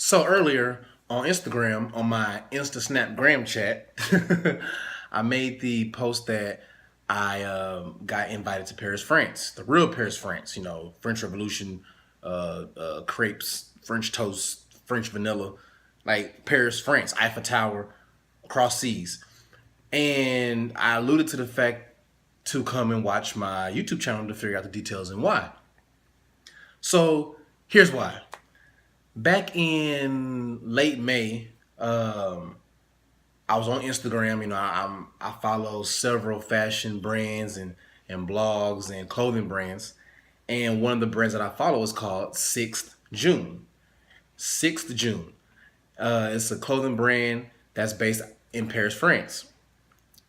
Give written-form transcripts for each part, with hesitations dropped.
So earlier on Instagram, on my Insta Snapgram chat, I made the post that I got invited to Paris, France, the real Paris, France. You know, French Revolution, crepes, French toast, French vanilla, like Paris, France, Eiffel Tower, across seas. And I alluded to the fact to come and watch my YouTube channel to figure out the details and why. So here's why. Back in late May, I was on Instagram. You know, I follow several fashion brands and blogs and clothing brands, and one of the brands that I follow is called Sixth June. Sixth June. It's a clothing brand that's based in Paris, France.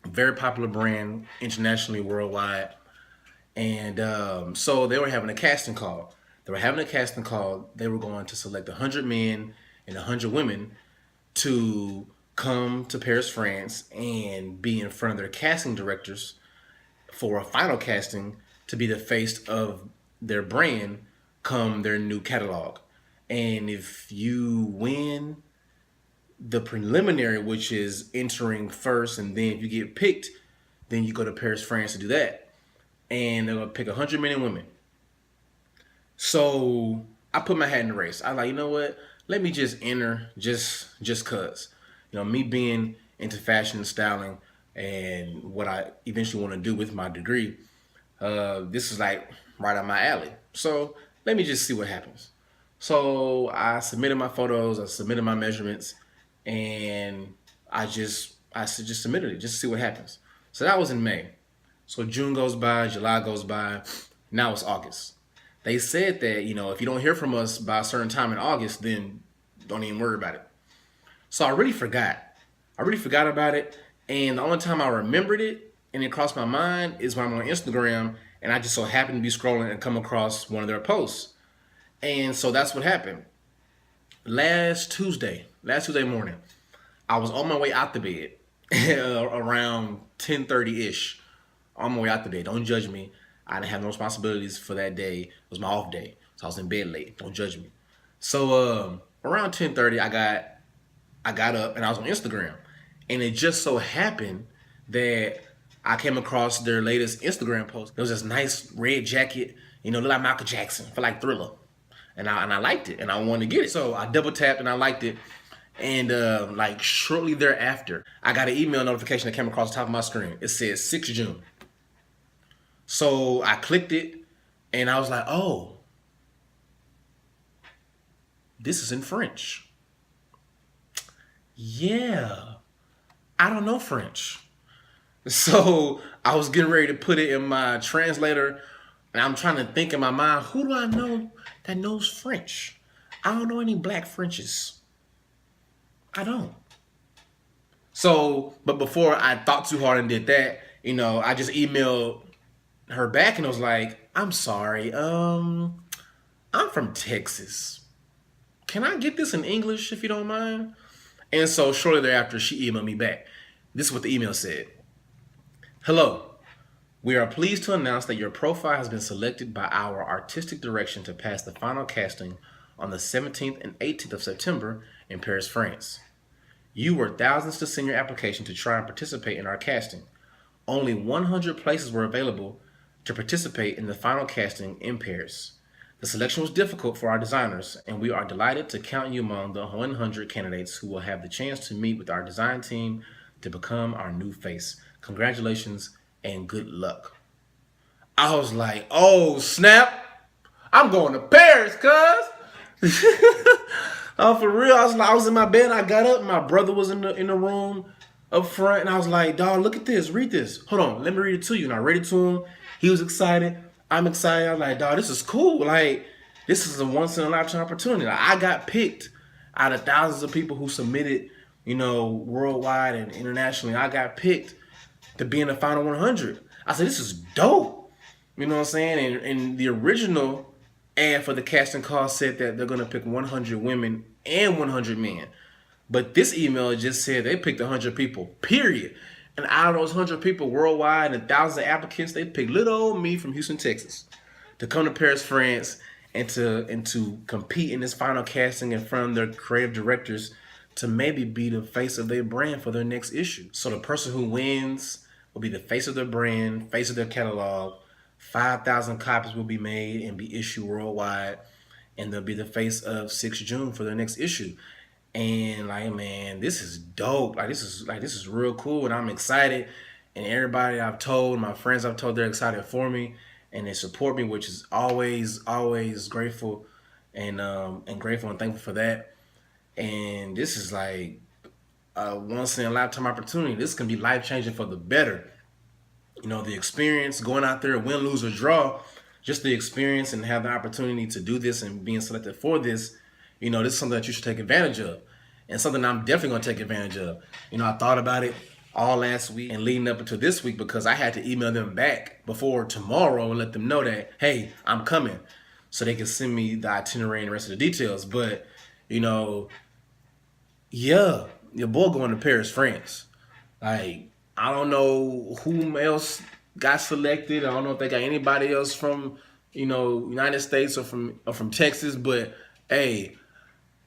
Very popular brand internationally, worldwide. And so they were having a casting call. They were having a casting call. They were going to select 100 men and 100 women to come to Paris, France, and be in front of their casting directors for a final casting to be the face of their brand come their new catalog. And if you win the preliminary, which is entering first, and then if you get picked, then you go to Paris, France to do that. And they're gonna pick 100 men and women. So I put my hat in the race. I was like, you know what? Let me just enter just cause. You know, me being into fashion and styling and what I eventually want to do with my degree, this is like right up my alley. So let me just see what happens. So I submitted my photos, I submitted my measurements, and I just submitted it just to see what happens. So that was in May. So June goes by, July goes by, now it's August. They said that, you know, if you don't hear from us by a certain time in August, then don't even worry about it. So I really forgot. I really forgot about it. And the only time I remembered it and it crossed my mind is when I'm on Instagram and I just so happened to be scrolling and come across one of their posts. And so that's what happened. Last Tuesday morning, I was on my way out the bed around 10:30-ish. On my way out the bed. Don't judge me. I didn't have no responsibilities for that day. It was my off day. So I was in bed late. Don't judge me. So around 10:30, I got up and I was on Instagram. And it just so happened that I came across their latest Instagram post. There was this nice red jacket, you know, look like Michael Jackson, for like Thriller. And I liked it and I wanted to get it. So I double tapped and I liked it. And like shortly thereafter, I got an email notification that came across the top of my screen. It said 6th June. So I clicked it and I was like, oh, this is in French. Yeah, I don't know French. So I was getting ready to put it in my translator and I'm trying to think in my mind, who do I know that knows French? I don't know any black Frenches. I don't. So, but before I thought too hard and did that, you know, I just emailed her back and was like, I'm sorry, I'm from Texas. Can I get this in English if you don't mind? And so shortly thereafter, she emailed me back. This is what the email said. Hello. We are pleased to announce that your profile has been selected by our artistic direction to pass the final casting on the 17th and 18th of September in Paris, France. You were thousands to send your application to try and participate in our casting. Only 100 places were available to participate in the final casting in Paris. The selection was difficult for our designers, and we are delighted to count you among the 100 candidates who will have the chance to meet with our design team to become our new face. Congratulations and good luck. I was like, oh snap, I'm going to Paris, cuz. Oh, for real. I was in my bed. I got up. My brother was in the room up front, and I was like, dog, look at this. Read this. Hold on. Let me read it to you. And I read it to him. He was excited. I'm excited. I was like, dog, this is cool. Like, this is a once in a lifetime opportunity. Like, I got picked out of thousands of people who submitted, you know, worldwide and internationally. I got picked to be in the final 100. I said, this is dope. You know what I'm saying? And the original ad for the casting call said that they're going to pick 100 women and 100 men. But this email just said they picked 100 people, period. And out of those 100 people worldwide and thousands of applicants, they picked little old me from Houston, Texas to come to Paris, France and to compete in this final casting in front of their creative directors to maybe be the face of their brand for their next issue. So the person who wins will be the face of their brand, face of their catalog. 5,000 copies will be made and be issued worldwide, and they'll be the face of 6 June for their next issue. And like, man, this is dope. This is real cool, and I'm excited. And everybody I've told, my friends I've told, they're excited for me, and they support me, which is always grateful, and grateful and thankful for that. And this is like a once in a lifetime opportunity. This can be life changing for the better. The experience going out there, win, lose, or draw, just the experience and have the opportunity to do this and being selected for this, this is something that you should take advantage of, and something I'm definitely going to take advantage of. I thought about it all last week and leading up into this week because I had to email them back before tomorrow and let them know that, hey, I'm coming, so they can send me the itinerary and the rest of the details. But, yeah, your boy going to Paris, France. Like, I don't know whom else got selected. I don't know if they got anybody else from, United States or from Texas. But hey,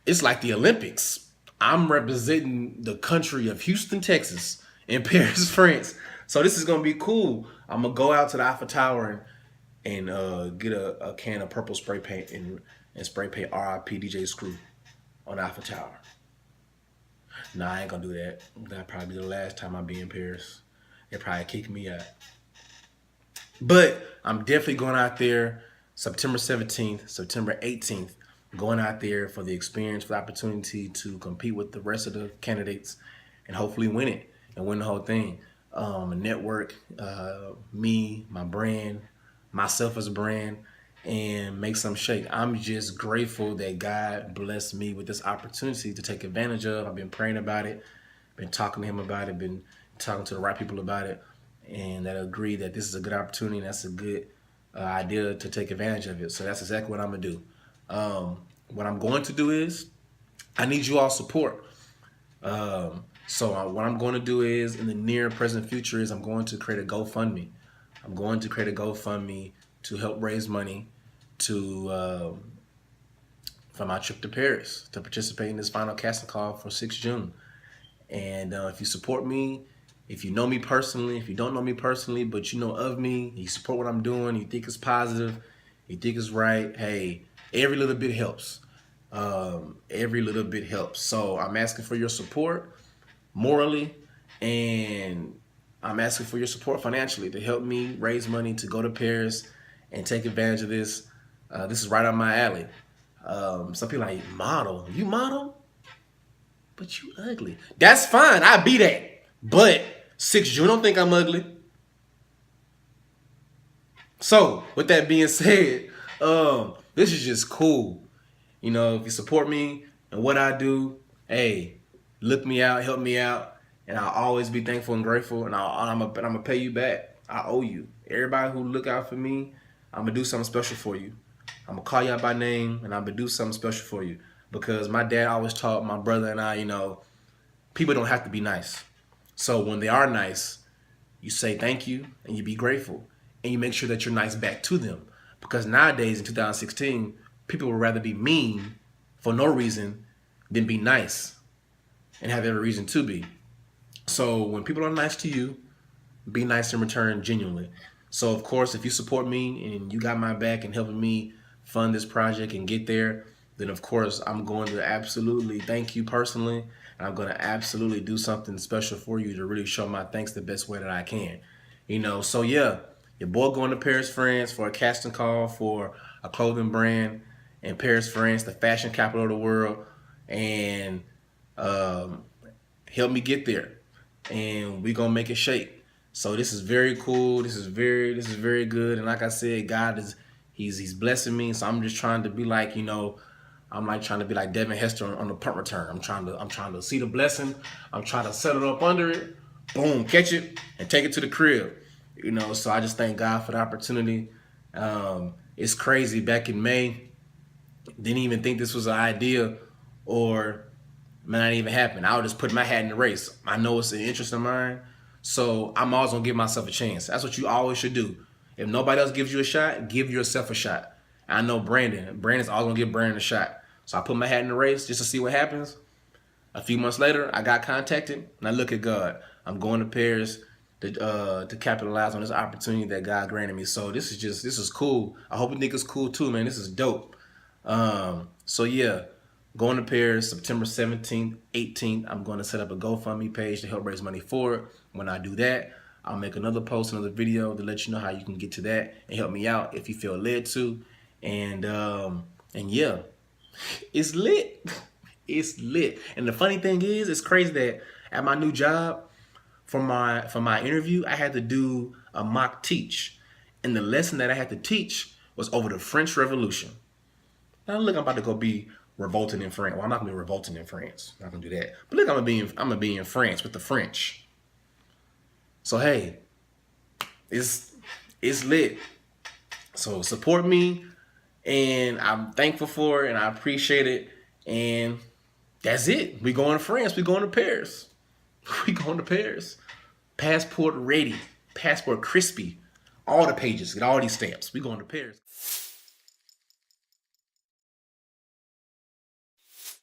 it's like the Olympics. I'm representing the country of Houston, Texas, in Paris, France. So this is gonna be cool. I'm gonna go out to the Eiffel Tower and get a can of purple spray paint and spray paint RIP DJ Screw on the Eiffel Tower. Nah, I ain't gonna do that. That'll probably be the last time I be in Paris. They probably kick me out. But I'm definitely going out there September 17th, September 18th, going out there for the experience, for the opportunity to compete with the rest of the candidates and hopefully win it and win the whole thing. Network, me, my brand, myself as a brand, and make some shake. I'm just grateful that God blessed me with this opportunity to take advantage of. I've been praying about it, been talking to him about it, been talking to the right people about it, and that agree that this is a good opportunity and that's a good idea to take advantage of it. So that's exactly what I'm gonna do. What I'm going to do is I need you all support. So what I'm going to do is in the near present future is I'm going to create a GoFundMe. I'm going to create a GoFundMe to help raise money to for my trip to Paris to participate in this final casting call for 6 June. And if you support me, if you know me personally, if you don't know me personally, but you know of me, you support what I'm doing, you think it's positive, you think it's right, hey, every little bit helps. Every little bit helps. So I'm asking for your support morally, and I'm asking for your support financially to help me raise money to go to Paris and take advantage of this. This is right up my alley. Some people are like, model? You model? But you ugly. That's fine. I be that. But 6 June, don't think I'm ugly. So, with that being said, this is just cool. If you support me and what I do, hey, look me out, help me out, and I'll always be thankful and grateful, and I'm gonna pay you back. I owe you. Everybody who look out for me, I'm gonna do something special for you. I'm gonna call you out by name, and I'm gonna do something special for you because my dad always taught my brother and I, people don't have to be nice. So when they are nice, you say thank you and you be grateful, and you make sure that you're nice back to them. Because nowadays in 2016, people would rather be mean for no reason than be nice and have every reason to be. So when people are nice to you, be nice in return genuinely. So of course, if you support me and you got my back and helping me fund this project and get there, then of course I'm going to absolutely thank you personally. And I'm going to absolutely do something special for you to really show my thanks the best way that I can. So yeah, your boy going to Paris, France for a casting call for a clothing brand in Paris, France, the fashion capital of the world, and help me get there. And we gonna make it shake. So this is very cool. This is very good. And like I said, God he's blessing me. So I'm just trying to be like, I'm like trying to be like Devin Hester on the punt return. I'm trying to see the blessing. I'm trying to settle up under it, boom, catch it, and take it to the crib. So I just thank God for the opportunity. It's crazy. Back in May, didn't even think this was an idea or may not even happen. I would just put my hat in the race. I know it's an interest of mine, so I'm always gonna give myself a chance. That's what you always should do. If nobody else gives you a shot, give yourself a shot. I know Brandon. Brandon's always gonna give Brandon a shot. So I put my hat in the race just to see what happens. A few months later, I got contacted, and I look at God. I'm going to Paris to capitalize on this opportunity that God granted me. So this is cool. I hope you think it's cool too, man. This is dope. So yeah, going to Paris September 17th, 18th. I'm going to set up a GoFundMe page to help raise money for it. When I do that, I'll make another post, another video to let you know how you can get to that and help me out if you feel led to. And yeah, it's lit. It's lit. And the funny thing is, it's crazy that at my new job, for my interview, I had to do a mock teach. And the lesson that I had to teach was over the French Revolution. Now look, I'm about to go be revolting in France. Well, I'm not gonna be revolting in France. I'm not gonna do that. But look, I'm gonna be in France with the French. So hey, it's lit. So support me, and I'm thankful for it, and I appreciate it. And that's it. We going to France. We going to Paris. We going to Paris. Passport ready. Passport crispy. All the pages. Get all these stamps. We going to Paris.